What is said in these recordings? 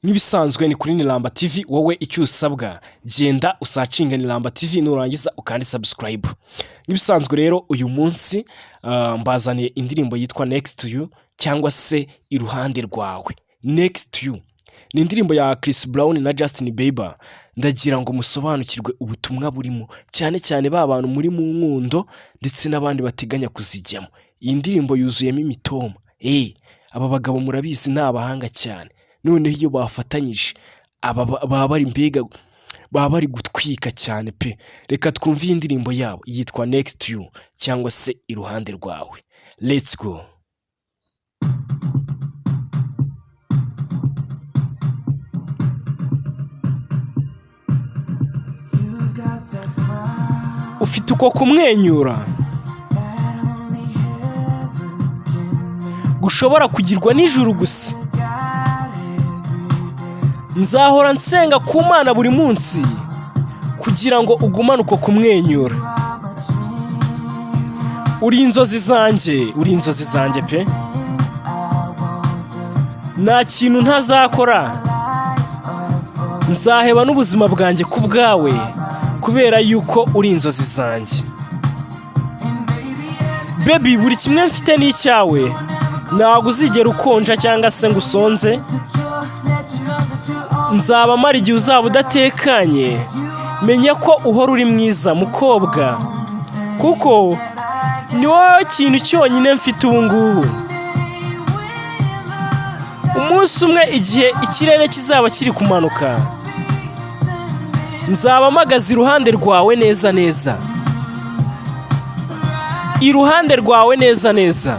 Nk'ibisanzwe ni kuri Niramba TV, wowe icyo usabwa genda usacinga Niramba TV nurangiza ukandi subscribe. Nk'ibisanzwe rero uyu munsi mbazaniye indirimbo yitwa Next to You cyangwa se iruhande rwawe. Next to You ni indirimbo ya Chris Brown na Justin Bieber. Ndagira ngo musobanukirwe ubutumwa burimo, cyane cyane ba bantu muri mu nkundo ndetse n'abandi bateganya kuzijyamo. Iyi ndirimbo yuzuyemo imitoma. Aba bagabo murabizi ni abahanga cyane. None iyo bafatanyije baba bari gutwika cyane pe. Reka twumve iyi ndirimbo yabo yitwa Next to You cyangwa se iruhande rwawe. Let's go. Ufite uko kumwenyura gushobora kugirwa n'ijuru gusa. Nzahora nsenga ku Mana buri munsi kugira ngo ugumane uko kumwenyura. Uri inzozi zanjye pe. Nta kintu ntazakora, nzaheba n'ubuzima bwanjye ku bwawe kubera yuko uri inzozi zanjye. Baby, buri kimwe mfite ni icyawe, ntabwo uzigera ukonja cyangwa se ngo usonze. Nzaba mara igihe uzaba udatekanye, menya ko uhora uri mwiza mukobwa, kuko ni wowe kintu cyonyine mfite ubu ngubu. Umunsi umwe igihe ikirere kizaba kiri kumanuka, nzaba mpagaze iruhande rwawe neza neza, iruhande rwawe neza neza.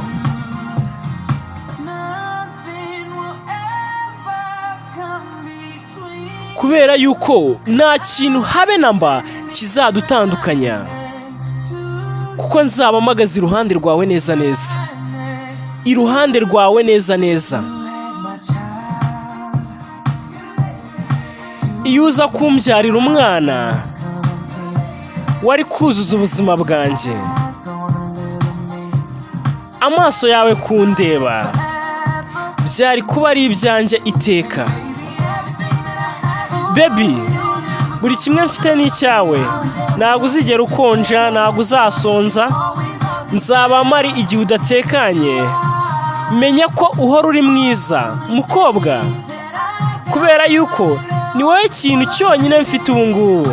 Kubera yuko nta kintu habe namba kizadutandukanya, kuko nzaba mpagaze iruhande rwawe neza neza, iruhande rwawe neza neza. Iyo uza kumbyarira umwana wari kuzuza ubuzima bwanjye, amaso yawe kundeba byari kuba ari ibyanjye iteka. Baby, buri kimwe mfite ni icyawe, ntabwo uzigera ukonja, ntabwo uzasonza. Nzaba mari igihe udatekanye, menya ko uhora uri mwiza mukobwa, kubera yuko ni wowe kintu cyonyine mfite ubu ngubu.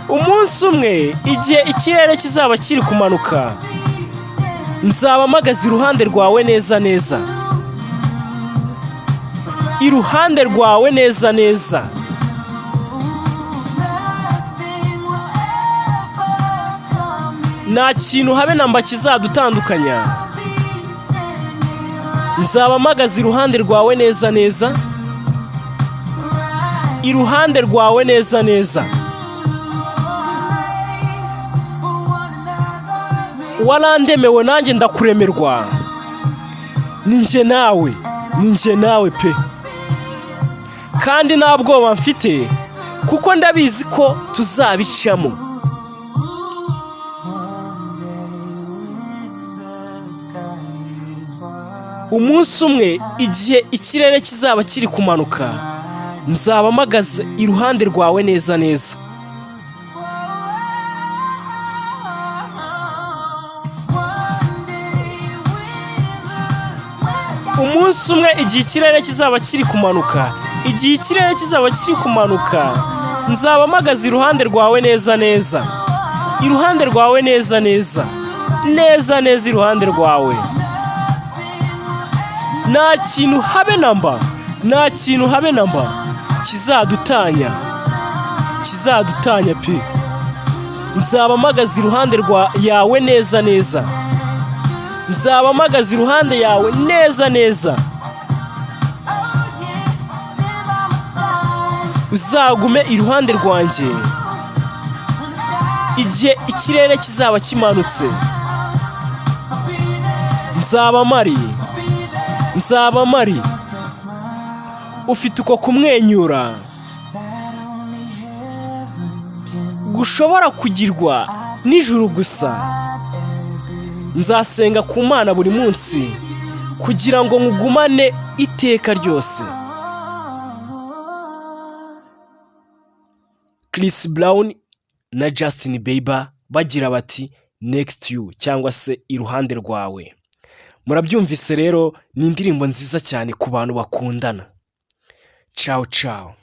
Umunsi umwe igihe ikirere kizaba kiri kumanuka, nzaba mpagaze iruhande rwawe neza neza, iruhande rwawe neza neza. Nta kintu habe namba kizadutandukanya, nzaba mpagaze iruhande rwawe neza neza, iruhande rwawe neza neza. Warandemewe nanjye ndakuremerwa, ni njye nawe pe. Kandi nta bwoba mfite, kuko ndabizi ko tuzabicamo. Umunsi umwe igihe ikirere kizaba kiri kumanuka, nzaba mpagaze iruhande rwawe neza neza. Umunsi umwe igihe ikirere kizaba kiri kumanuka, nzaba mpagaze iruhande rwawe neza neza, iruhande rwawe neza neza, neza neza, iruhande rwawe. Nta kintu habe namba kizadutanya pe. Nzaba mpagaze iruhande yawe neza neza, nzaba mpagaze iruhande yawe neza neza. Uzagume iruhande rwanjye igihe ikirere kizaba kimanutse. Nzaba mari ufite uko kumwenyura gushobora kugirwa n'ijuru gusa. Nzasenga ku Mana buri munsi kugira ngo nkugumane iteka ryose. Chris Brown na Justin Bieber bagira bati next you cyangwa se iruhande rwawe. Murabyumvise rero, ni indirimbo nziza cyane ku bantu bakundana. Ciao ciao.